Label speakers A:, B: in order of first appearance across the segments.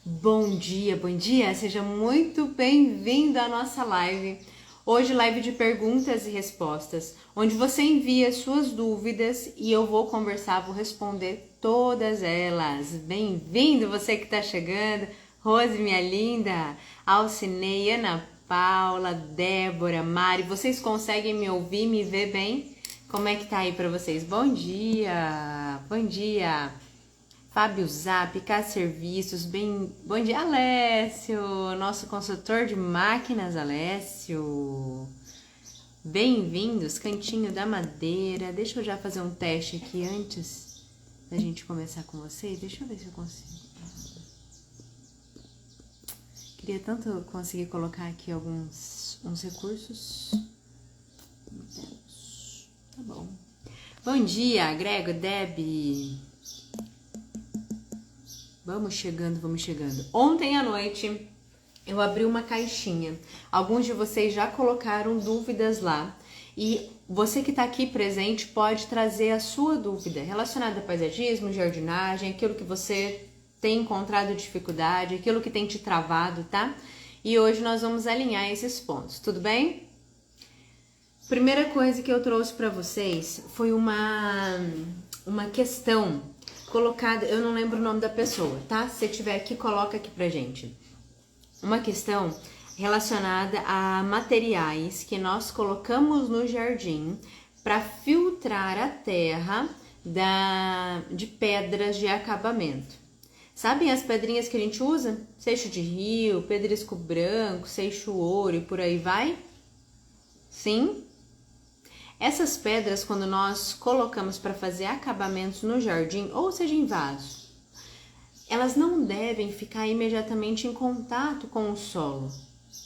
A: Bom dia, seja muito bem-vindo à nossa live. Hoje, live de perguntas e respostas, onde você envia suas dúvidas e eu vou conversar, vou responder todas elas. Bem-vindo você que está chegando, Rose, minha linda, Alcinei, Ana Paula, Débora, Mari, vocês conseguem me ouvir, me ver bem? Como é que tá aí para vocês? Bom dia, bom dia. Fábio Zap, K Serviços, bom dia, Alessio, nosso consultor de máquinas, Alessio. Bem-vindos, Cantinho da Madeira. Deixa eu já fazer um teste aqui antes da gente começar com vocês. Deixa eu ver se eu consigo. Queria tanto conseguir colocar aqui uns recursos. Tá bom. Bom dia, Grego, Deb. Vamos chegando. Ontem à noite eu abri uma caixinha. Alguns de vocês já colocaram dúvidas lá. E você que está aqui presente pode trazer a sua dúvida relacionada a paisagismo, jardinagem, aquilo que você tem encontrado dificuldade, aquilo que tem te travado, tá? E hoje nós vamos alinhar esses pontos, tudo bem? Primeira coisa que eu trouxe para vocês foi uma questão colocada, eu não lembro o nome da pessoa, tá? Se tiver aqui, coloca aqui pra gente. Uma questão relacionada a materiais que nós colocamos no jardim para filtrar a terra de pedras de acabamento. Sabem as pedrinhas que a gente usa? Seixo de rio, pedrisco branco, seixo ouro e por aí vai? Sim? Essas pedras, quando nós colocamos para fazer acabamentos no jardim, ou seja, em vaso, elas não devem ficar imediatamente em contato com o solo.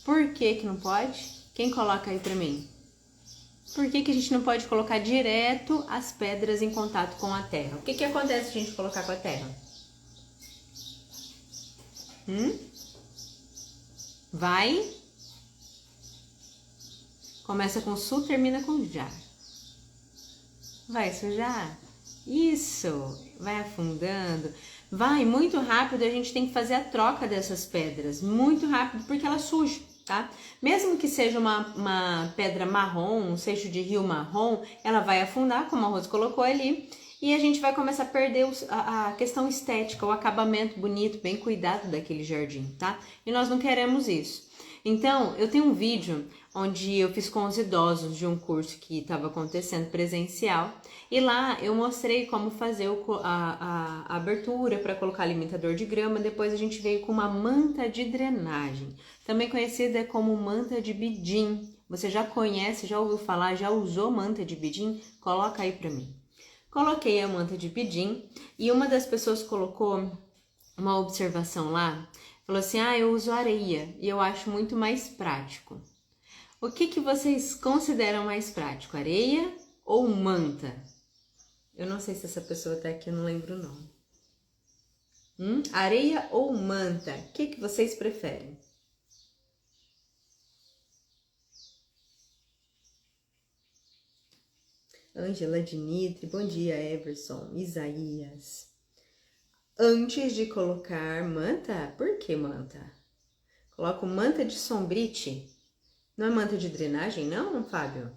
A: Por que não pode? Quem coloca aí para mim? Por que a gente não pode colocar direto as pedras em contato com a terra? O que acontece se a gente colocar com a terra? Vai? Começa com sul, termina com já. Vai sujar? Isso! Vai afundando. Vai muito rápido, a gente tem que fazer a troca dessas pedras. Muito rápido, porque ela suja, tá? Mesmo que seja uma pedra marrom, um seixo de rio marrom, ela vai afundar, como a Rose colocou ali. E a gente vai começar a perder a questão estética, o acabamento bonito, bem cuidado daquele jardim, tá? E nós não queremos isso. Então, eu tenho um vídeo onde eu fiz com os idosos de um curso que estava acontecendo presencial. E lá eu mostrei como fazer a abertura para colocar alimentador de grama. Depois a gente veio com uma manta de drenagem, também conhecida como manta de bidim. Você já conhece, já ouviu falar, já usou manta de bidim? Coloca aí para mim. Coloquei a manta de bidim e uma das pessoas colocou uma observação lá, falou assim, eu uso areia e eu acho muito mais prático. O que vocês consideram mais prático, areia ou manta? Eu não sei se essa pessoa tá aqui, eu não lembro o nome. Areia ou manta? O que vocês preferem? Ângela Dinitri, bom dia, Everson, Isaías. Antes de colocar manta, por que manta? Coloco manta de sombrite. Não é manta de drenagem, não, Fábio?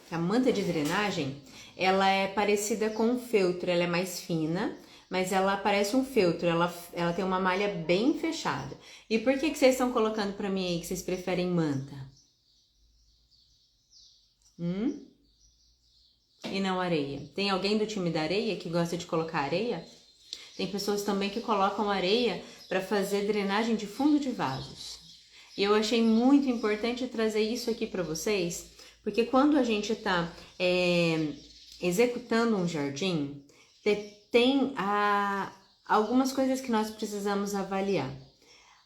A: A manta de drenagem, ela é parecida com um feltro, ela é mais fina, mas ela parece um feltro, ela tem uma malha bem fechada. E por que vocês estão colocando para mim aí que vocês preferem manta? E não areia? Tem alguém do time da areia que gosta de colocar areia? Tem pessoas também que colocam areia para fazer drenagem de fundo de vasos. E eu achei muito importante trazer isso aqui para vocês, porque quando a gente está executando um jardim, tem algumas coisas que nós precisamos avaliar.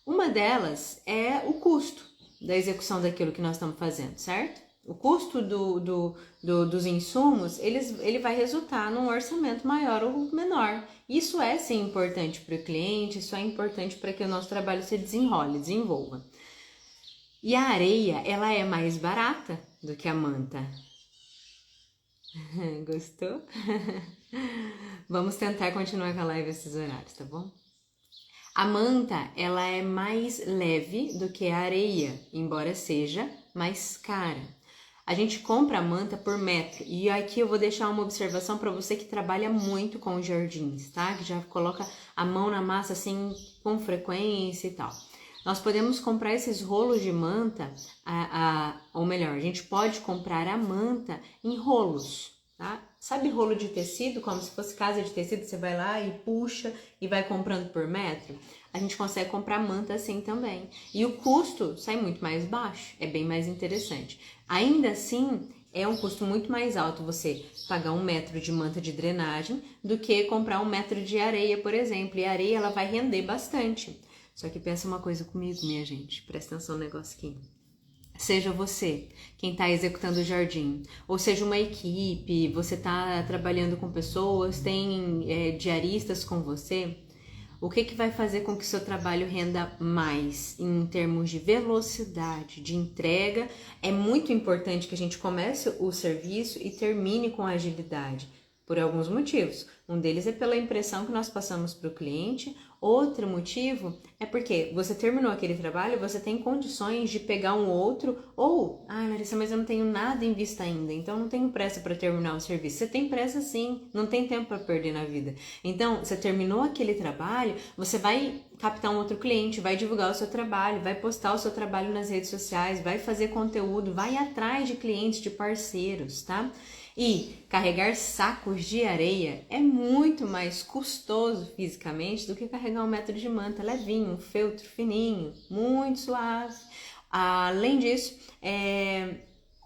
A: Uma delas é o custo da execução daquilo que nós estamos fazendo, certo? O custo dos insumos, ele vai resultar num orçamento maior ou menor. Isso é sim importante para o cliente, isso é importante para que o nosso trabalho se desenvolva. E a areia, ela é mais barata do que a manta. Gostou? Vamos tentar continuar com a live esses horários, tá bom? A manta, ela é mais leve do que a areia, embora seja mais cara. A gente compra a manta por metro. E aqui eu vou deixar uma observação para você que trabalha muito com jardins, tá? Que já coloca a mão na massa assim com frequência e tal. Nós podemos comprar esses rolos de manta, ou melhor, a gente pode comprar a manta em rolos, tá? Sabe rolo de tecido, como se fosse casa de tecido, você vai lá e puxa e vai comprando por metro? A gente consegue comprar manta assim também. E o custo sai muito mais baixo, é bem mais interessante. Ainda assim, é um custo muito mais alto você pagar 1 metro de manta de drenagem do que comprar 1 metro de areia, por exemplo. E a areia, ela vai render bastante. Só que pensa uma coisa comigo, minha gente. Presta atenção no negócio aqui. Seja você quem está executando o jardim, ou seja uma equipe, você está trabalhando com pessoas, tem diaristas com você, o que vai fazer com que o seu trabalho renda mais em termos de velocidade, de entrega? É muito importante que a gente comece o serviço e termine com agilidade, por alguns motivos. Um deles é pela impressão que nós passamos para o cliente. Outro motivo é porque você terminou aquele trabalho, você tem condições de pegar um outro, ou, Larissa, mas eu não tenho nada em vista ainda, então não tenho pressa para terminar o serviço. Você tem pressa sim, não tem tempo para perder na vida. Então, você terminou aquele trabalho, você vai captar um outro cliente, vai divulgar o seu trabalho, vai postar o seu trabalho nas redes sociais, vai fazer conteúdo, vai atrás de clientes, de parceiros, tá? E carregar sacos de areia é muito mais custoso fisicamente do que carregar 1 metro de manta levinho, um feltro fininho, muito suave. Além disso,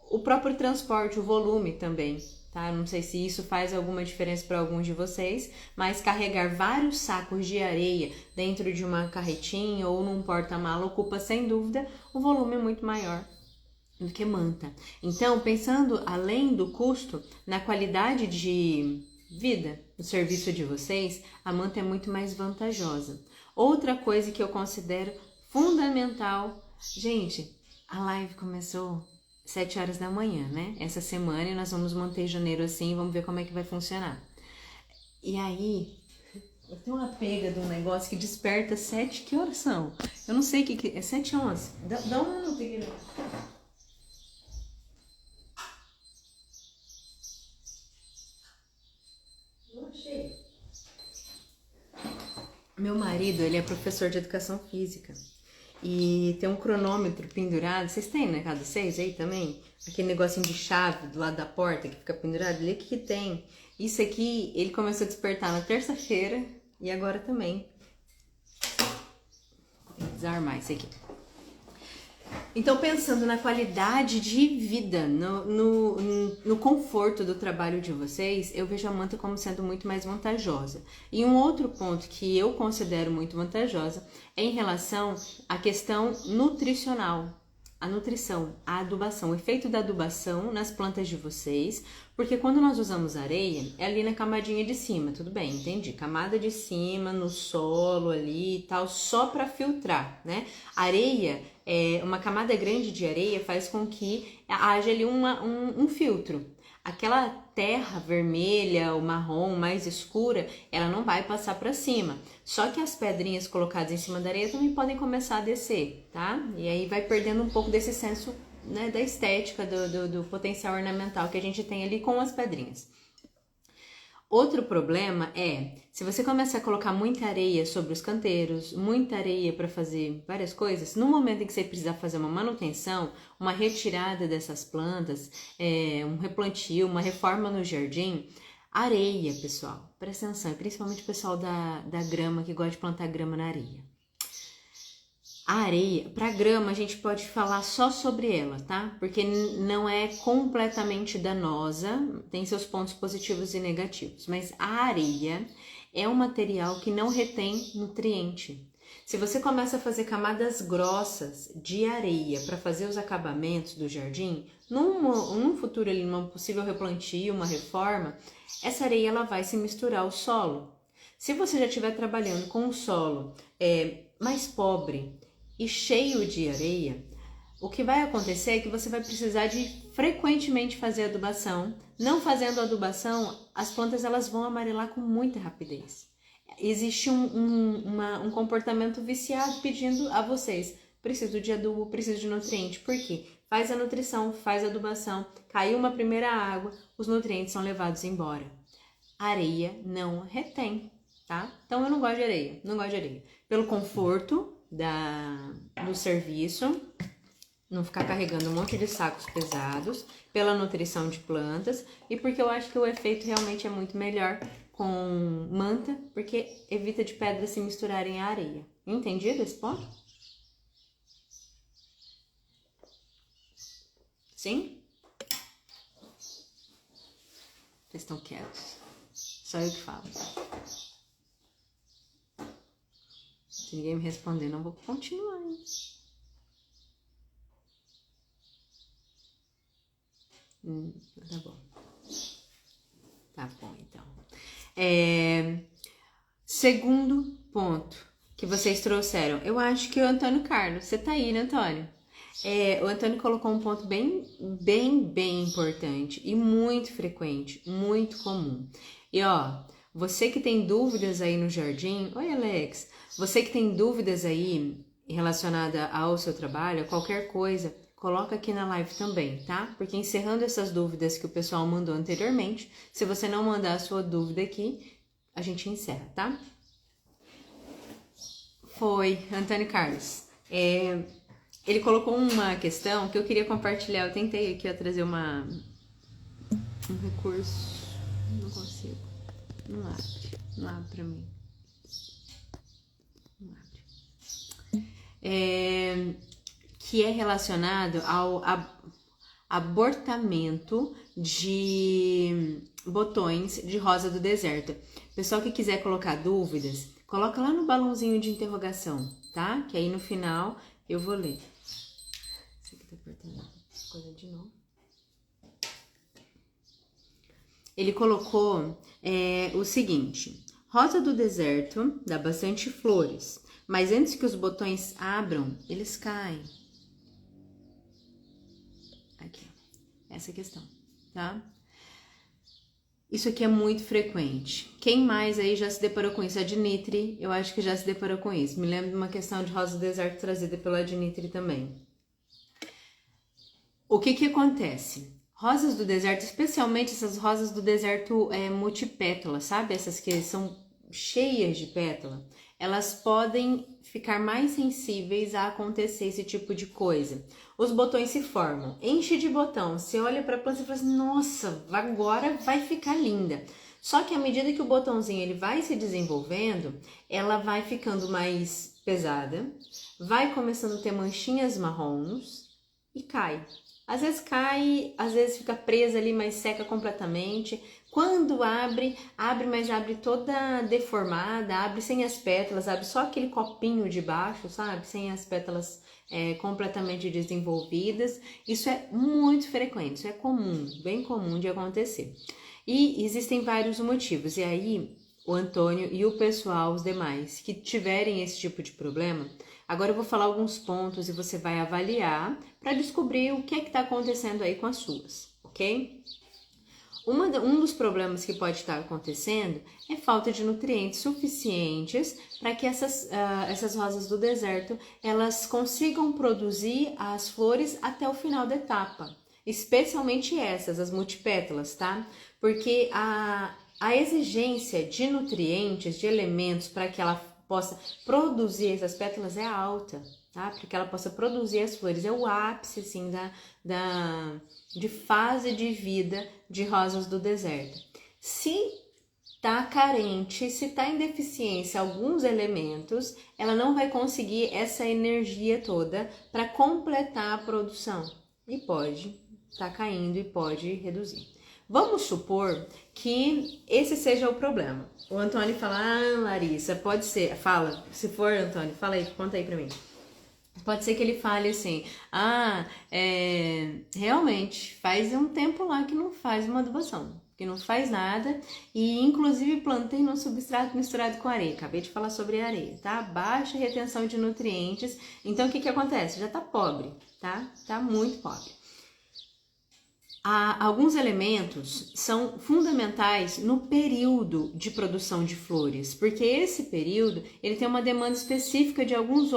A: o próprio transporte, o volume também, tá? Não sei se isso faz alguma diferença para alguns de vocês, mas carregar vários sacos de areia dentro de uma carretinha ou num porta-mala ocupa sem dúvida um volume muito maior do que manta. Então, pensando além do custo, na qualidade de vida do serviço de vocês, a manta é muito mais vantajosa. Outra coisa que eu considero fundamental, gente, a live começou 7 horas da manhã, né? Essa semana e nós vamos manter janeiro assim, vamos ver como é que vai funcionar. E aí, eu tenho uma pega de um negócio que desperta 7, que horas são? Eu não sei o que é, 7h11. Dá um minuto aqui, né? Meu marido, ele é professor de educação física e tem um cronômetro pendurado. Vocês têm na casa de vocês aí também? Aquele negocinho de chave do lado da porta que fica pendurado. Ali que tem. Isso aqui, ele começou a despertar na terça-feira e agora também. Vou desarmar isso aqui. Então, pensando na qualidade de vida, no conforto do trabalho de vocês, eu vejo a manta como sendo muito mais vantajosa. E um outro ponto que eu considero muito vantajosa é em relação à questão nutricional. A nutrição, a adubação, o efeito da adubação nas plantas de vocês, porque quando nós usamos areia, é ali na camadinha de cima, tudo bem, entendi, camada de cima, no solo ali e tal, só para filtrar, né? Areia, uma camada grande de areia faz com que haja ali um filtro. Aquela terra vermelha ou marrom mais escura, ela não vai passar para cima. Só que as pedrinhas colocadas em cima da areia também podem começar a descer, tá? E aí vai perdendo um pouco desse senso, né, da estética, do potencial ornamental que a gente tem ali com as pedrinhas. Outro problema é, se você começa a colocar muita areia sobre os canteiros, muita areia para fazer várias coisas, no momento em que você precisar fazer uma manutenção, uma retirada dessas plantas, um replantio, uma reforma no jardim, areia, pessoal, presta atenção, principalmente o pessoal da grama que gosta de plantar grama na areia. A areia, para grama, a gente pode falar só sobre ela, tá? Porque não é completamente danosa, tem seus pontos positivos e negativos. Mas a areia é um material que não retém nutriente. Se você começa a fazer camadas grossas de areia para fazer os acabamentos do jardim, num futuro ali, numa possível replantio, uma reforma, essa areia ela vai se misturar ao solo. Se você já estiver trabalhando com um solo mais pobre, e cheio de areia, o que vai acontecer é que você vai precisar de frequentemente fazer adubação. Não fazendo adubação, as plantas elas vão amarelar com muita rapidez. Existe um comportamento viciado pedindo a vocês: preciso de adubo, preciso de nutriente. Por quê? Faz a nutrição, faz a adubação, caiu uma primeira água, os nutrientes são levados embora. Areia não retém, tá? Então eu não gosto de areia, não gosto de areia. Pelo conforto do serviço, não ficar carregando um monte de sacos pesados, pela nutrição de plantas e porque eu acho que o efeito realmente é muito melhor com manta, porque evita de pedras se misturarem à areia. Entendido esse ponto? Sim? Vocês estão quietos. Só eu que falo. Se ninguém me responder, não vou continuar, hein? Tá bom. Tá bom, então. Segundo ponto que vocês trouxeram. Eu acho que o Antônio Carlos, você tá aí, né, Antônio? O Antônio colocou um ponto bem importante e muito frequente, muito comum. E ó, você que tem dúvidas aí no jardim, oi Alex, você que tem dúvidas aí relacionada ao seu trabalho, qualquer coisa, coloca aqui na live também, tá? Porque encerrando essas dúvidas que o pessoal mandou anteriormente, se você não mandar a sua dúvida aqui, a gente encerra, tá? Foi, Antônio Carlos. Ele colocou uma questão que eu queria compartilhar. Eu tentei aqui trazer um recurso. Não consigo. Não abre pra mim. Não abre. Que é relacionado ao abortamento de botões de rosa do deserto. Pessoal que quiser colocar dúvidas, coloca lá no balãozinho de interrogação, tá? Que aí no final eu vou ler. Isso aqui tá apertando coisa de novo. Ele colocou o seguinte: rosa do deserto dá bastante flores, mas antes que os botões abram, eles caem. Aqui, essa questão, tá? Isso aqui é muito frequente. Quem mais aí já se deparou com isso? A Adnitri, eu acho que já se deparou com isso. Me lembro de uma questão de rosa do deserto trazida pela Adnitri também. O que acontece? Rosas do deserto, especialmente essas rosas do deserto multipétalas, sabe? Essas que são cheias de pétala, elas podem ficar mais sensíveis a acontecer esse tipo de coisa. Os botões se formam, enche de botão, você olha para a planta e fala assim, nossa, agora vai ficar linda. Só que à medida que o botãozinho ele vai se desenvolvendo, ela vai ficando mais pesada, vai começando a ter manchinhas marrons e cai. Às vezes cai, às vezes fica presa ali, mas seca completamente. Quando abre, mas abre toda deformada, abre sem as pétalas, abre só aquele copinho de baixo, sabe? Sem as pétalas completamente desenvolvidas. Isso é muito frequente, isso é comum, bem comum de acontecer. E existem vários motivos, e aí o Antônio e o pessoal, os demais, que tiverem esse tipo de problema, agora eu vou falar alguns pontos e você vai avaliar para descobrir o que está acontecendo aí com as suas, ok? Um dos problemas que pode estar acontecendo é falta de nutrientes suficientes para que essas rosas do deserto elas consigam produzir as flores até o final da etapa, especialmente essas, as multipétalas, tá? Porque a exigência de nutrientes, de elementos para que ela possa produzir essas pétalas é alta, tá? Para que ela possa produzir as flores, é o ápice, assim, de fase de vida de rosas do deserto. Se tá carente, se tá em deficiência alguns elementos, ela não vai conseguir essa energia toda para completar a produção e pode tá caindo e pode reduzir. Vamos supor que esse seja o problema. O Antônio fala, Larissa, pode ser, fala, se for Antônio, fala aí, conta aí pra mim. Pode ser que ele fale assim, realmente, faz um tempo lá que não faz uma adubação. que não faz nada, e inclusive plantei num substrato misturado com areia. Acabei de falar sobre areia, tá? Baixa retenção de nutrientes. Então, o que acontece? Já tá pobre, tá? Tá muito pobre. Alguns elementos são fundamentais no período de produção de flores, porque esse período ele tem uma demanda específica de alguns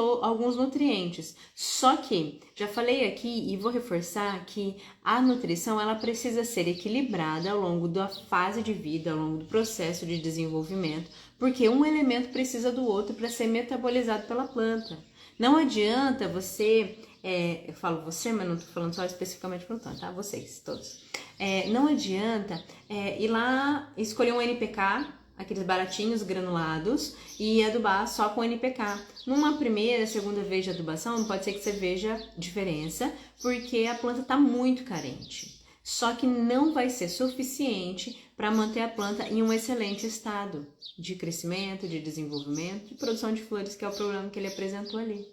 A: nutrientes. Só que, já falei aqui e vou reforçar que a nutrição ela precisa ser equilibrada ao longo da fase de vida, ao longo do processo de desenvolvimento, porque um elemento precisa do outro para ser metabolizado pela planta. Não adianta você... eu falo você, mas não tô falando só especificamente para o planta, tá? Vocês, todos. Não adianta ir lá escolher um NPK, aqueles baratinhos granulados, e adubar só com NPK. Numa primeira, segunda vez de adubação, pode ser que você veja diferença, porque a planta está muito carente. Só que não vai ser suficiente para manter a planta em um excelente estado de crescimento, de desenvolvimento, de produção de flores, que é o problema que ele apresentou ali.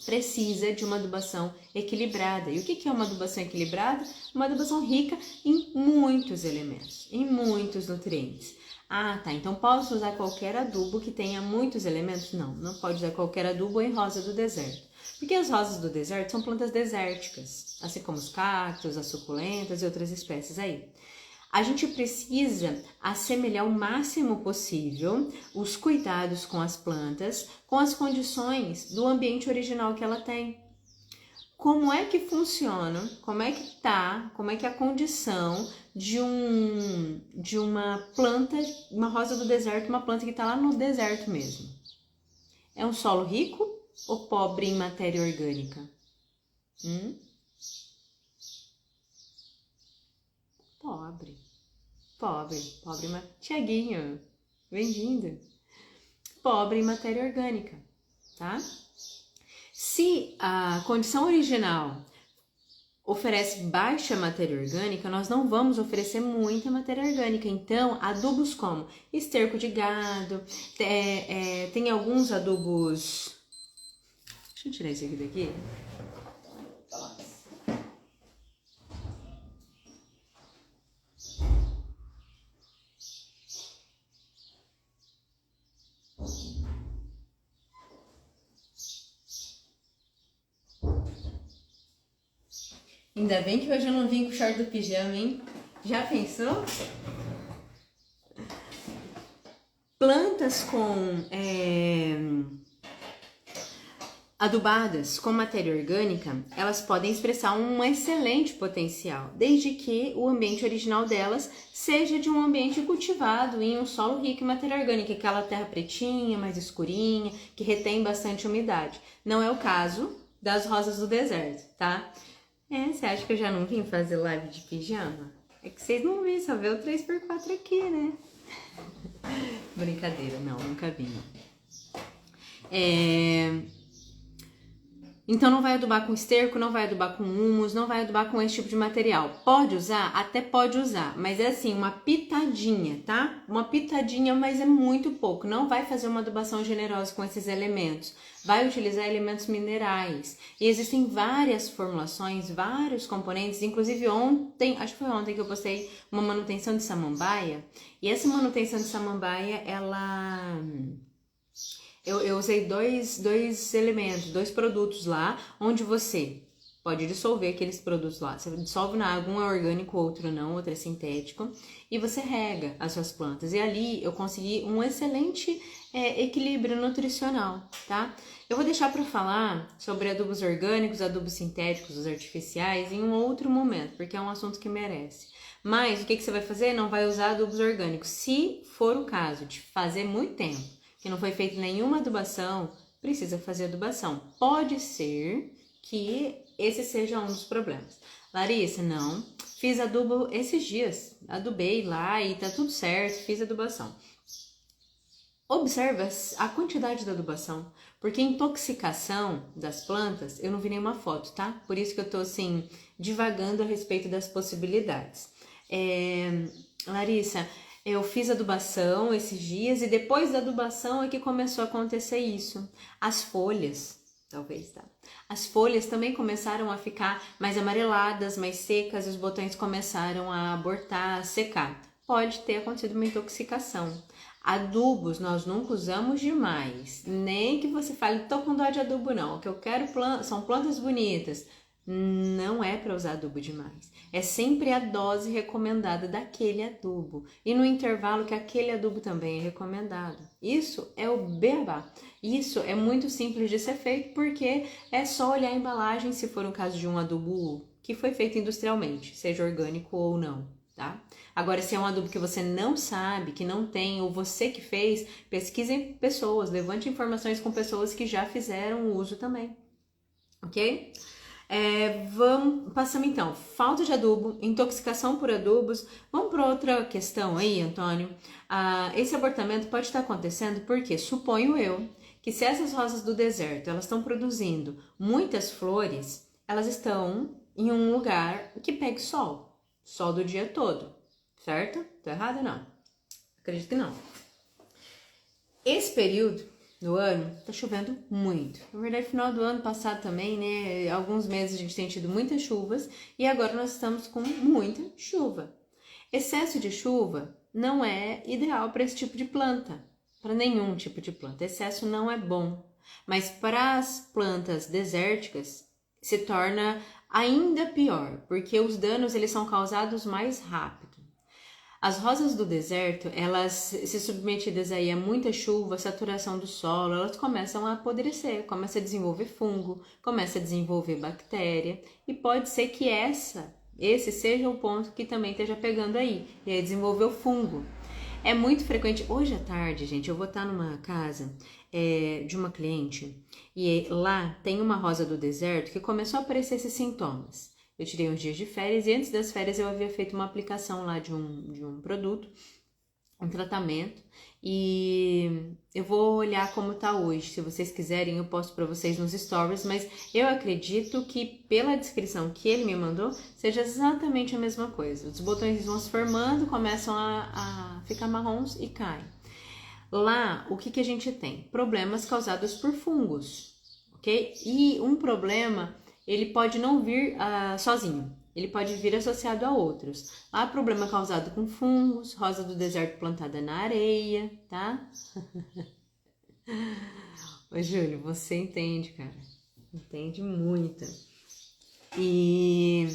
A: Precisa de uma adubação equilibrada. E o que é uma adubação equilibrada? Uma adubação rica em muitos elementos, em muitos nutrientes. Ah, tá, então posso usar qualquer adubo que tenha muitos elementos? Não, não pode usar qualquer adubo em rosa do deserto. Porque as rosas do deserto são plantas desérticas, assim como os cactos, as suculentas e outras espécies aí. A gente precisa assemelhar o máximo possível os cuidados com as plantas, com as condições do ambiente original que ela tem. Como é que funciona, como é que é a condição de uma planta, uma rosa do deserto, uma planta que está lá no deserto mesmo? É um solo rico ou pobre em matéria orgânica? Pobre, mas Tiaguinho, bem-vindo. Pobre em matéria orgânica, tá? Se a condição original oferece baixa matéria orgânica, nós não vamos oferecer muita matéria orgânica. Então, adubos como esterco de gado, tem alguns adubos... Deixa eu tirar isso aqui daqui. Ainda bem que hoje eu não vim com o short do pijama, hein? Já pensou? Plantas com adubadas com matéria orgânica, elas podem expressar um excelente potencial, desde que o ambiente original delas seja de um ambiente cultivado em um solo rico em matéria orgânica, aquela terra pretinha, mais escurinha, que retém bastante umidade. Não é o caso das rosas do deserto, tá? Você acha que eu já não vim fazer live de pijama? É que vocês não viram, só vê o 3x4 aqui, né? Brincadeira, não, nunca vi, não. Então não vai adubar com esterco, não vai adubar com humus, não vai adubar com esse tipo de material. Pode usar? Até pode usar, mas é assim, uma pitadinha, tá? Uma pitadinha, mas é muito pouco. Não vai fazer uma adubação generosa com esses elementos. Vai utilizar elementos minerais. E existem várias formulações, vários componentes. Inclusive ontem, acho que foi ontem que eu postei uma manutenção de samambaia. E essa manutenção de samambaia, ela... Eu usei dois elementos, dois produtos lá, onde você pode dissolver aqueles produtos lá. Você dissolve na água, um é orgânico, outro não, outro é sintético. E você rega as suas plantas. E ali eu consegui um excelente equilíbrio nutricional, tá? Eu vou deixar para falar sobre adubos orgânicos, adubos sintéticos, os artificiais, em um outro momento, porque é um assunto que merece. Mas o que você vai fazer? Não vai usar adubos orgânicos. Se for o caso de fazer muito tempo, que não foi feita nenhuma adubação, precisa fazer adubação. Pode ser que esse seja um dos problemas. Larissa, não. Fiz adubo esses dias. Adubei lá e tá tudo certo, fiz adubação. Observa a quantidade da adubação, porque intoxicação das plantas, eu não vi nenhuma foto, tá? Por isso que eu tô assim, divagando a respeito das possibilidades. Larissa, eu fiz adubação esses dias e depois da adubação é que começou a acontecer isso. As folhas, talvez, tá? As folhas também começaram a ficar mais amareladas, mais secas, e os botões começaram a abortar, a secar. pode ter acontecido uma intoxicação. Adubos nós nunca usamos demais, nem que você fale, tô com dó de adubo não, o que eu quero são plantas bonitas. Não é para usar adubo demais, é sempre a dose recomendada daquele adubo e no intervalo que aquele adubo também é recomendado. Isso é o beabá. Isso é muito simples de ser feito porque é só olhar a embalagem se for um caso de um adubo que foi feito industrialmente, seja orgânico ou não, tá? Agora, se é um adubo que você não sabe, que não tem, ou você que fez, pesquise pessoas, levante informações com pessoas que já fizeram o uso também, ok? Passamos então, falta de adubo, intoxicação por adubos. Vamos para outra questão aí, Antônio. Esse abortamento pode estar acontecendo porque, suponho eu, que se essas rosas do deserto, elas estão produzindo muitas flores, elas estão em um lugar que pegue sol do dia todo, certo? Tô errada? Não. Acredito que não. Esse período do ano tá chovendo muito. Na verdade, final do ano passado também, né? Alguns meses a gente tem tido muitas chuvas e agora nós estamos com muita chuva. Excesso de chuva não é ideal para esse tipo de planta, para nenhum tipo de planta. Excesso não é bom, mas para as plantas desérticas se torna ainda pior, porque os danos eles são causados mais rápido. As rosas do deserto, elas se submetidas aí a muita chuva, saturação do solo, elas começam a apodrecer, começa a desenvolver fungo, começa a desenvolver bactéria e pode ser que esse seja o ponto que também esteja pegando aí, e aí desenvolver o fungo. É muito frequente, hoje à tarde, gente, eu vou estar numa casa de uma cliente e lá tem uma rosa do deserto que começou a aparecer esses sintomas. Eu tirei uns dias de férias e antes das férias eu havia feito uma aplicação lá de um produto, um tratamento, e eu vou olhar como tá hoje. Se vocês quiserem, eu posto para vocês nos stories, mas eu acredito que pela descrição que ele me mandou, seja exatamente a mesma coisa. Os botões vão se formando, começam a ficar marrons e caem. Lá, o que a gente tem? Problemas causados por fungos, ok? E um problema, ele pode não vir sozinho, ele pode vir associado a outros. Há problema causado com fungos, rosa do deserto plantada na areia, tá? Ô, Júlio, você entende, cara. Entende muito. E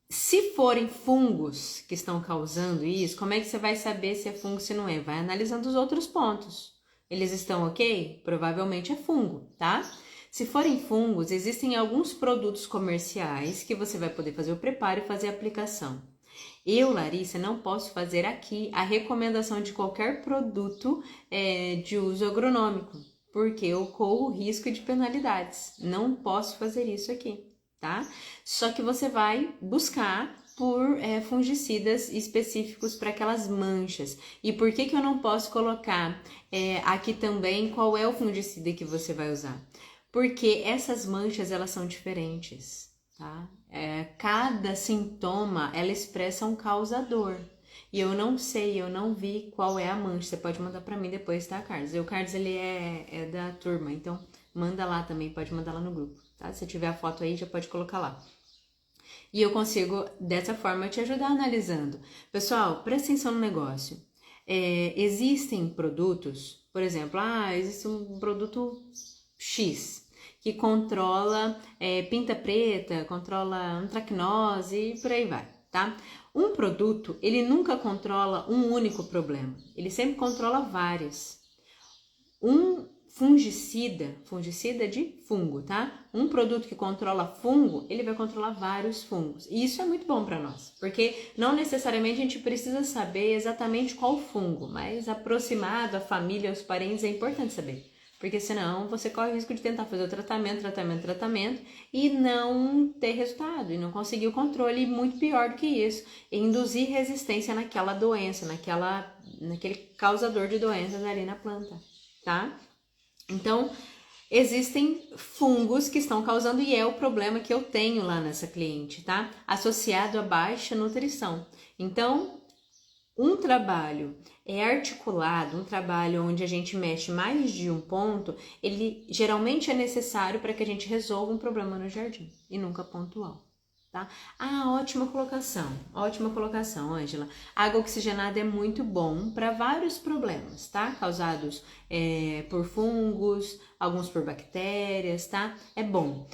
A: se forem fungos que estão causando isso, como é que você vai saber se é fungo, se não é? Vai analisando os outros pontos. Eles estão ok? Provavelmente é fungo, tá? Se forem fungos, existem alguns produtos comerciais que você vai poder fazer o preparo e fazer a aplicação. Eu, Larissa, não posso fazer aqui a recomendação de qualquer produto de uso agronômico, porque eu corro risco de penalidades. Não posso fazer isso aqui, tá? Só que você vai buscar por fungicidas específicos para aquelas manchas. E por que eu não posso colocar aqui também qual é o fungicida que você vai usar? Porque essas manchas, elas são diferentes, tá? Cada sintoma, ela expressa um causador. E eu não sei, eu não vi qual é a mancha. Você pode mandar pra mim depois, tá, Carlos? O Carlos, ele é da turma, então manda lá também, pode mandar lá no grupo, tá? Se tiver a foto aí, já pode colocar lá. E eu consigo, dessa forma, te ajudar analisando. Pessoal, presta atenção no negócio. Existem produtos, por exemplo, existe um produto X, que controla pinta preta, controla antracnose e por aí vai, tá? Um produto, ele nunca controla um único problema, ele sempre controla vários. Um fungicida de fungo, tá? Um produto que controla fungo, ele vai controlar vários fungos. E isso é muito bom para nós, porque não necessariamente a gente precisa saber exatamente qual fungo, mas aproximado, a família, os parentes, é importante saber. Porque senão você corre o risco de tentar fazer o tratamento e não ter resultado, e não conseguir o controle, e muito pior do que isso, induzir resistência naquela doença, naquele causador de doenças ali na planta, tá? Então, existem fungos que estão causando, e é o problema que eu tenho lá nessa cliente, tá? Associado a baixa nutrição. Então, um trabalho articulado, um trabalho onde a gente mexe mais de um ponto, ele geralmente é necessário para que a gente resolva um problema no jardim, e nunca pontual, tá? Ah, ótima colocação, Ângela. Água oxigenada é muito bom para vários problemas, tá? Causados por fungos, alguns por bactérias, tá? É bom.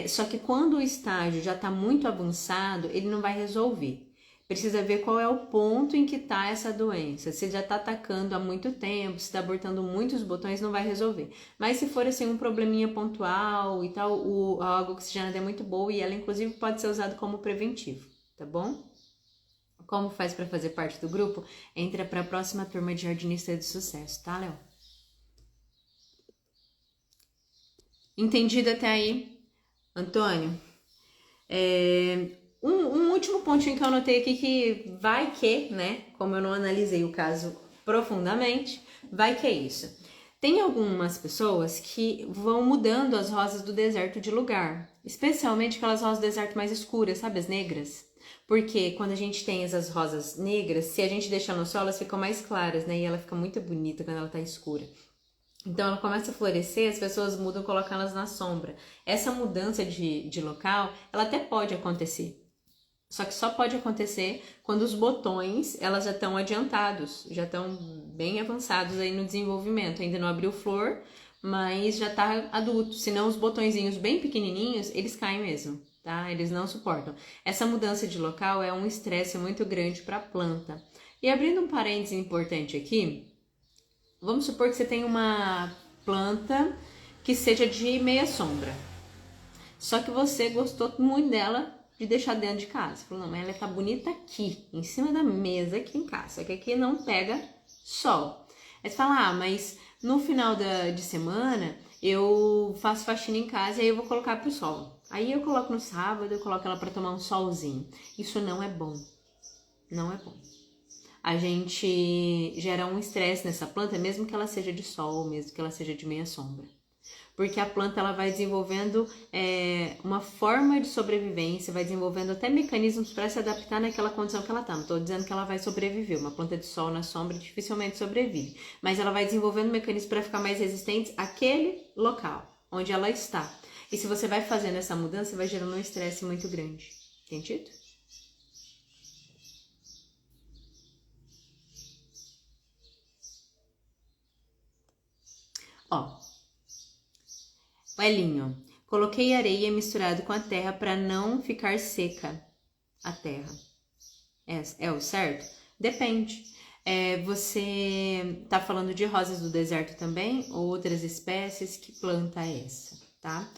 A: Só que quando o estágio já está muito avançado, ele não vai resolver. Precisa ver qual é o ponto em que está essa doença. Se já está atacando há muito tempo, se está abortando muitos botões, não vai resolver. Mas se for assim um probleminha pontual e tal, a água oxigenada é muito boa e ela inclusive pode ser usada como preventivo, tá bom? Como faz para fazer parte do grupo? Entra para a próxima turma de jardinista de sucesso, tá, Léo? Entendido até aí, Antônio? Um último pontinho que eu anotei aqui que vai que, né? Como eu não analisei o caso profundamente, vai que é isso. Tem algumas pessoas que vão mudando as rosas do deserto de lugar, especialmente aquelas rosas do deserto mais escuras, sabe, as negras? Porque quando a gente tem essas rosas negras, se a gente deixar no sol, elas ficam mais claras, né? E ela fica muito bonita quando ela tá escura. Então ela começa a florescer, as pessoas mudam, colocam elas na sombra. Essa mudança de local, ela até pode acontecer. Só que só pode acontecer quando os botões, elas já estão adiantados, já estão bem avançados aí no desenvolvimento. Ainda não abriu flor, mas já está adulto. Senão os botõezinhos bem pequenininhos, eles caem mesmo, tá? Eles não suportam. Essa mudança de local é um estresse muito grande para a planta. E abrindo um parênteses importante aqui, vamos supor que você tem uma planta que seja de meia sombra. Só que você gostou muito dela de deixar dentro de casa. Você falou, não, mas ela tá bonita aqui, em cima da mesa aqui em casa. Só que aqui não pega sol. Aí você fala, mas no final de semana eu faço faxina em casa e aí eu vou colocar pro sol. Aí eu coloco no sábado, eu coloco ela para tomar um solzinho. Isso não é bom. Não é bom. A gente gera um estresse nessa planta, mesmo que ela seja de sol, mesmo que ela seja de meia sombra. Porque a planta ela vai desenvolvendo uma forma de sobrevivência, vai desenvolvendo até mecanismos para se adaptar naquela condição que ela está. Não estou dizendo que ela vai sobreviver, uma planta de sol na sombra dificilmente sobrevive, mas ela vai desenvolvendo mecanismos para ficar mais resistente àquele local onde ela está. E se você vai fazendo essa mudança, vai gerando um estresse muito grande. Entendido? Ó, o Elinho, coloquei areia misturado com a terra para não ficar seca a terra. É o certo? Depende. Você tá falando de rosas do deserto também? Ou outras espécies? Que planta é essa, tá?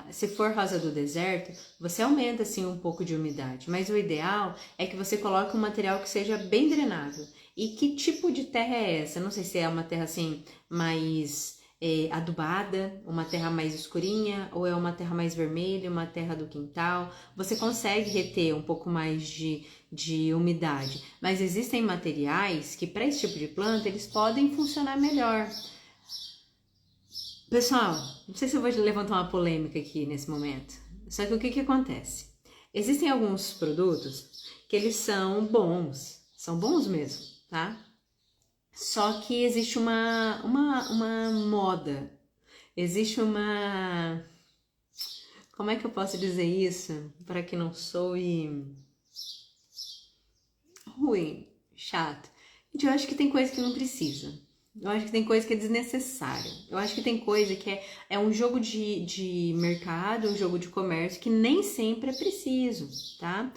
A: Se for rosa do deserto, você aumenta assim um pouco de umidade, mas o ideal é que você coloque um material que seja bem drenável. E que tipo de terra é essa? Não sei se é uma terra assim mais adubada, uma terra mais escurinha, ou é uma terra mais vermelha, uma terra do quintal. Você consegue reter um pouco mais de umidade, mas existem materiais que para esse tipo de planta eles podem funcionar melhor. Pessoal, não sei se eu vou levantar uma polêmica aqui nesse momento, só que o que acontece? Existem alguns produtos que eles são bons mesmo, tá? Só que existe uma moda, existe uma... Como é que eu posso dizer isso para que não soe ruim, chato? Gente, eu acho que tem coisa que não precisa. Eu acho que tem coisa que é desnecessária. Eu acho que tem coisa que é um jogo de mercado, um jogo de comércio que nem sempre é preciso, tá?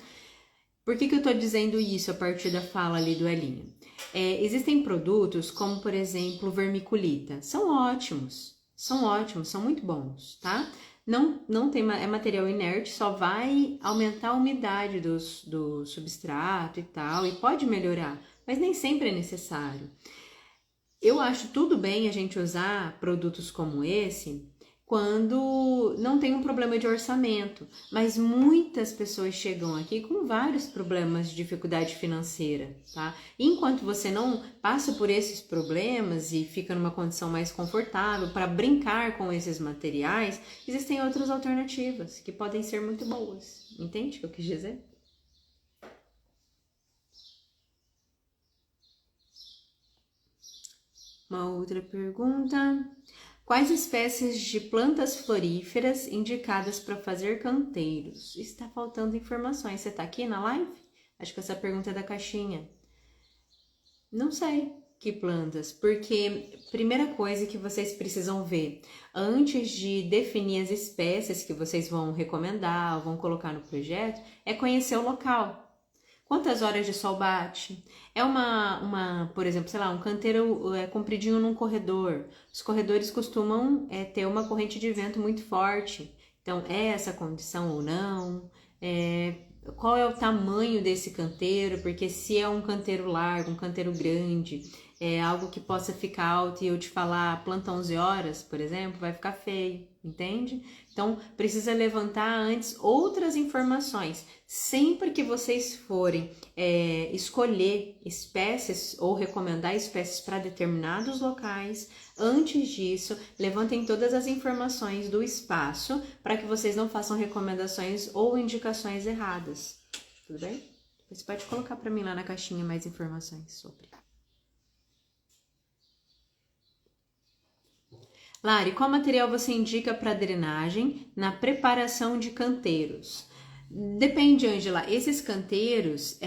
A: Por que eu tô dizendo isso a partir da fala ali do Elinho? Existem produtos como, por exemplo, vermiculita. São ótimos, são muito bons, tá? Não tem, é material inerte, só vai aumentar a umidade do substrato e tal, e pode melhorar, mas nem sempre é necessário. Eu acho tudo bem a gente usar produtos como esse quando não tem um problema de orçamento, mas muitas pessoas chegam aqui com vários problemas de dificuldade financeira, tá? E enquanto você não passa por esses problemas e fica numa condição mais confortável para brincar com esses materiais, existem outras alternativas que podem ser muito boas. Entende o que eu quis dizer? Uma outra pergunta. Quais espécies de plantas floríferas indicadas para fazer canteiros? Está faltando informações. Você está aqui na live? Acho que essa pergunta é da caixinha. Não sei que plantas, porque primeira coisa que vocês precisam ver antes de definir as espécies que vocês vão recomendar, vão colocar no projeto, é conhecer o local. Quantas horas de sol bate? É por exemplo, sei lá, um canteiro compridinho num corredor. Os corredores costumam ter uma corrente de vento muito forte. Então, é essa condição ou não? Qual é o tamanho desse canteiro? Porque se é um canteiro largo, um canteiro grande, é algo que possa ficar alto e eu te falar planta 11 horas, por exemplo, vai ficar feio, entende? Então, precisa levantar antes outras informações. Sempre que vocês forem escolher espécies ou recomendar espécies para determinados locais, antes disso, levantem todas as informações do espaço para que vocês não façam recomendações ou indicações erradas. Tudo bem? Você pode colocar para mim lá na caixinha mais informações sobre. Lari, qual material você indica para drenagem na preparação de canteiros? Depende, Ângela. Esses canteiros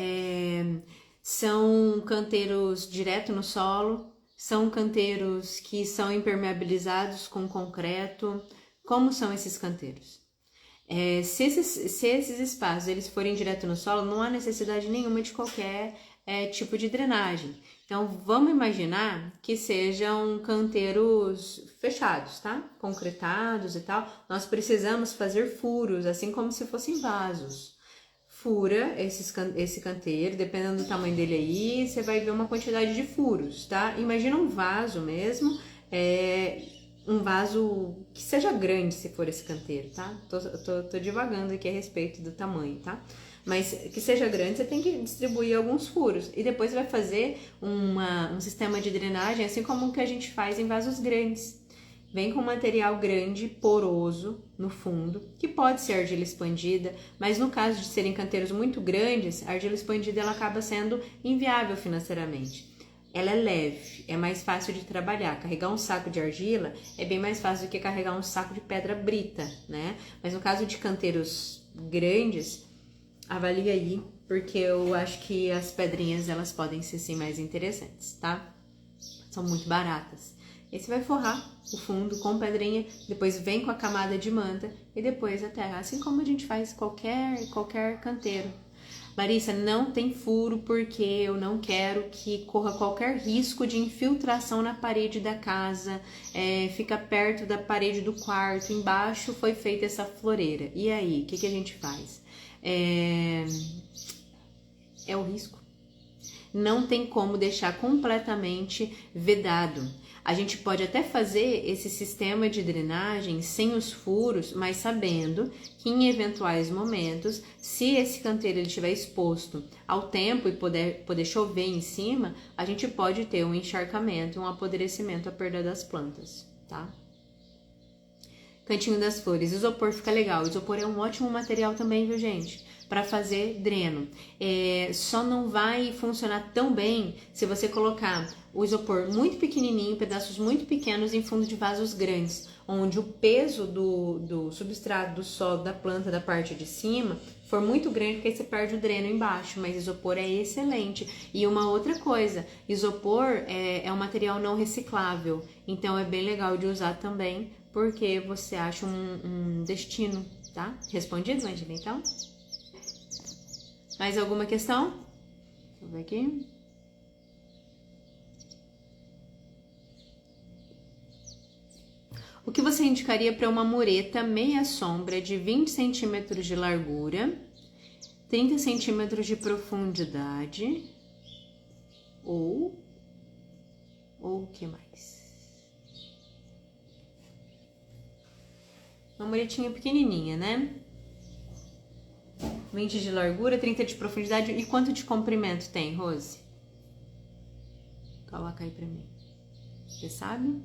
A: são canteiros direto no solo, são canteiros que são impermeabilizados com concreto. Como são esses canteiros? Se esses espaços eles forem direto no solo, não há necessidade nenhuma de qualquer tipo de drenagem. Então, vamos imaginar que sejam canteiros fechados, tá? Concretados e tal. Nós precisamos fazer furos, assim como se fossem vasos. Fura esse canteiro, dependendo do tamanho dele aí, você vai ver uma quantidade de furos, tá? Imagina um vaso mesmo, um vaso que seja grande se for esse canteiro, tá? Tô divagando aqui a respeito do tamanho, tá? Mas que seja grande, você tem que distribuir alguns furos. E depois vai fazer um sistema de drenagem, assim como o que a gente faz em vasos grandes. Vem com material grande, poroso, no fundo, que pode ser argila expandida, mas no caso de serem canteiros muito grandes, a argila expandida ela acaba sendo inviável financeiramente. Ela é leve, é mais fácil de trabalhar. Carregar um saco de argila é bem mais fácil do que carregar um saco de pedra brita, né? Mas no caso de canteiros grandes, avalie aí, porque eu acho que as pedrinhas elas podem ser sim mais interessantes, tá? São muito baratas. Aí você vai forrar o fundo com pedrinha, depois vem com a camada de manta e depois a terra, assim como a gente faz qualquer canteiro. Larissa, não tem furo porque eu não quero que corra qualquer risco de infiltração na parede da casa, fica perto da parede do quarto, embaixo foi feita essa floreira. E aí, o que a gente faz? É o risco. Não tem como deixar completamente vedado. A gente pode até fazer esse sistema de drenagem sem os furos, mas sabendo que em eventuais momentos, se esse canteiro ele estiver exposto ao tempo e poder chover em cima, a gente pode ter um encharcamento, um apodrecimento, a perda das plantas, tá? Cantinho das flores, isopor fica legal. Isopor é um ótimo material também, viu, gente? Para fazer dreno. Só não vai funcionar tão bem se você colocar o isopor muito pequenininho, pedaços muito pequenos em fundo de vasos grandes, onde o peso do substrato, do solo, da planta, da parte de cima, for muito grande, porque aí você perde o dreno embaixo, mas isopor é excelente. E uma outra coisa, isopor é um material não reciclável, então é bem legal de usar também, porque você acha um destino, tá? Respondido, Angela, então? Mais alguma questão? Deixa eu ver aqui. O que você indicaria para uma mureta meia sombra de 20 centímetros de largura, 30 centímetros de profundidade, ou o que mais? Uma muretinha pequenininha, né? 20 de largura, 30 de profundidade. E quanto de comprimento tem, Rose? Coloca aí pra mim. Você sabe?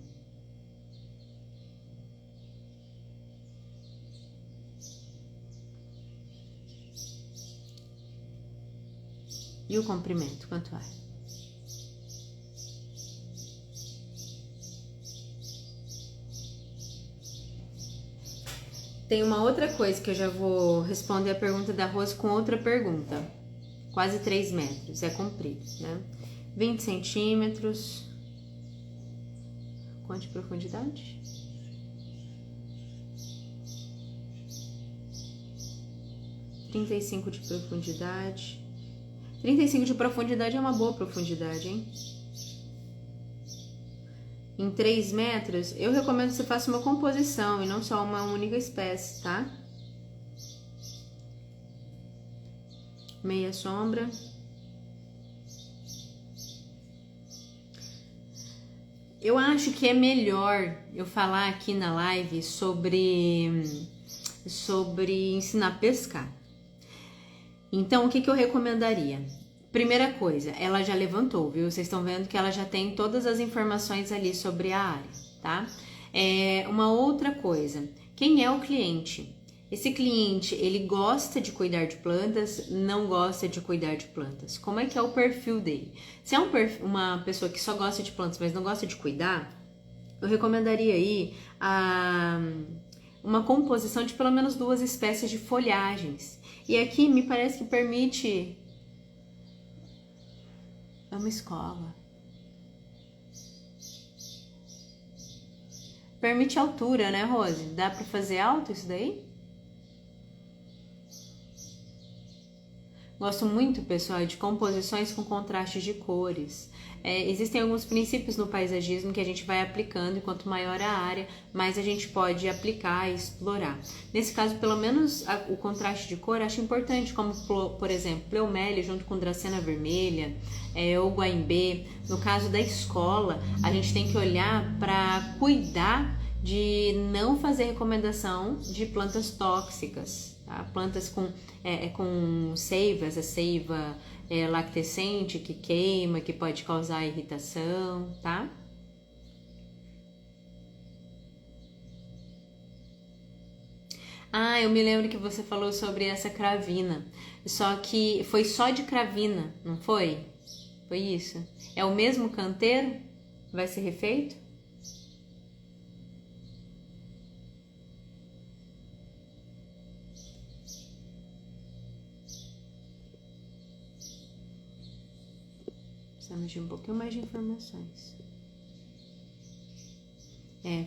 A: E o comprimento, quanto é? Tem uma outra coisa que eu já vou responder a pergunta da Rose com outra pergunta. Quase 3 metros, é comprido, né? 20 centímetros. Quanto de profundidade? 35 de profundidade. 35 de profundidade é uma boa profundidade, hein? Em 3 metros, eu recomendo que você faça uma composição e não só uma única espécie, tá? Meia sombra. Eu acho que é melhor eu falar aqui na live sobre ensinar a pescar. Então, o que eu recomendaria? Primeira coisa, ela já levantou, viu? Vocês estão vendo que ela já tem todas as informações ali sobre a área, tá? Uma outra coisa, quem é o cliente? Esse cliente, ele gosta de cuidar de plantas, não gosta de cuidar de plantas. Como é que é o perfil dele? Se é uma pessoa que só gosta de plantas, mas não gosta de cuidar, eu recomendaria aí uma composição de pelo menos 2 espécies de folhagens. E aqui me parece que permite... É uma escola. Permite altura, né, Rose? Dá pra fazer alto isso daí? Gosto muito, pessoal, de composições com contrastes de cores. Existem alguns princípios no paisagismo que a gente vai aplicando, e quanto maior a área, mais a gente pode aplicar e explorar. Nesse caso, pelo menos o contraste de cor eu acho importante, como, por exemplo, pleomélia junto com dracena vermelha, ou guaimbê. No caso da escola, a gente tem que olhar para cuidar de não fazer recomendação de plantas tóxicas. Tá? Plantas com seivas, a seiva lactescente que queima, que pode causar irritação, tá? Eu me lembro que você falou sobre essa cravina, só que foi só de cravina, não foi? Foi isso? É o mesmo canteiro? Vai ser refeito? Precisamos de um pouquinho mais de informações.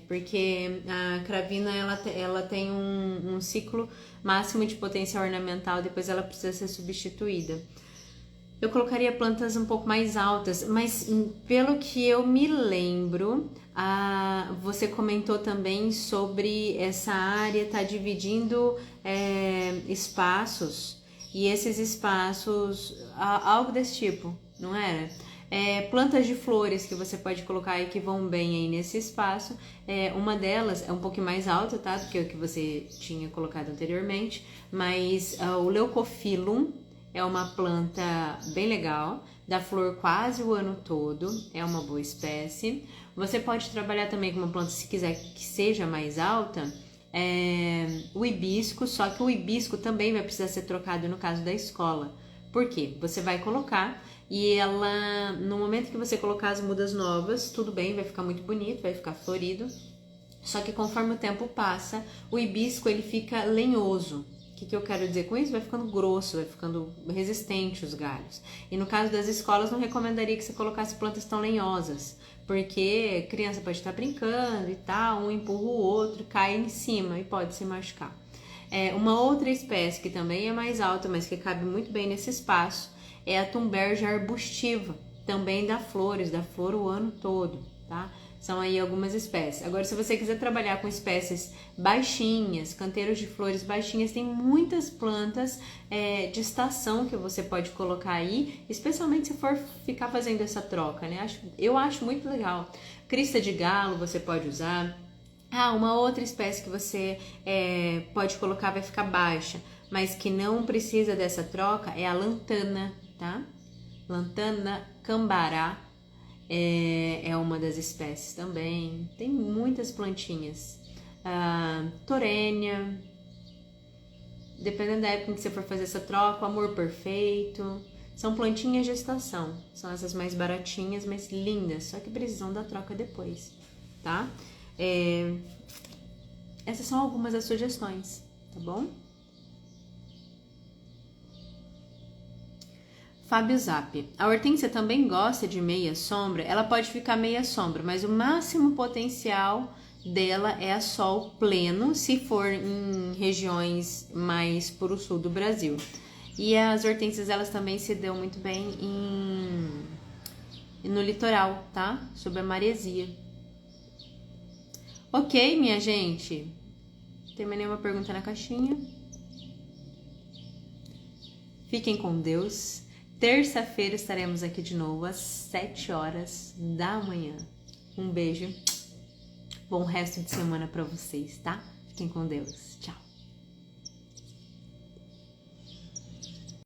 A: Porque a cravina ela tem um ciclo máximo de potência ornamental, depois ela precisa ser substituída. Eu colocaria plantas um pouco mais altas, mas pelo que eu me lembro, você comentou também sobre essa área tá dividindo espaços, e esses espaços, algo desse tipo, não era? Plantas de flores que você pode colocar aí que vão bem aí nesse espaço. Uma delas é um pouquinho mais alta, tá? Do que o que você tinha colocado anteriormente, mas o Leucophyllum é uma planta bem legal, dá flor quase o ano todo, é uma boa espécie. Você pode trabalhar também com uma planta, se quiser que seja mais alta, o hibisco, só que o hibisco também vai precisar ser trocado no caso da escola. Por quê? Você vai colocar e ela, no momento que você colocar as mudas novas, tudo bem, vai ficar muito bonito, vai ficar florido. Só que conforme o tempo passa, o hibisco ele fica lenhoso. O que eu quero dizer com isso? Vai ficando grosso, vai ficando resistente os galhos. E no caso das escolas, não recomendaria que você colocasse plantas tão lenhosas, porque criança pode estar brincando e tal, um empurra o outro, cai em cima e pode se machucar. Uma outra espécie que também é mais alta, mas que cabe muito bem nesse espaço, é a Thunbergia arbustiva, também dá flores, dá flor o ano todo, tá? São aí algumas espécies. Agora, se você quiser trabalhar com espécies baixinhas, canteiros de flores baixinhas, tem muitas plantas de estação que você pode colocar aí, especialmente se for ficar fazendo essa troca, né? Eu acho muito legal. Crista de galo você pode usar. Uma outra espécie que você pode colocar vai ficar baixa, mas que não precisa dessa troca é a lantana, tá? Lantana cambará é uma das espécies também. Tem muitas plantinhas. Torênia, dependendo da época em que você for fazer essa troca, o amor perfeito. São plantinhas de estação, são essas mais baratinhas, mas lindas, só que precisam da troca depois, tá? essas são algumas das sugestões, tá bom? Fábio Zap. A Hortência também gosta de meia sombra. Ela pode ficar meia sombra, mas o máximo potencial dela é a sol pleno, se for em regiões mais para o sul do Brasil. E as hortênsias, elas também se dão muito bem no litoral, tá? Sob a maresia. Ok, minha gente? Tem mais nenhuma pergunta na caixinha? Fiquem com Deus. Terça-feira estaremos aqui de novo às 7 horas da manhã. Um beijo. Bom resto de semana para vocês, tá? Fiquem com Deus. Tchau.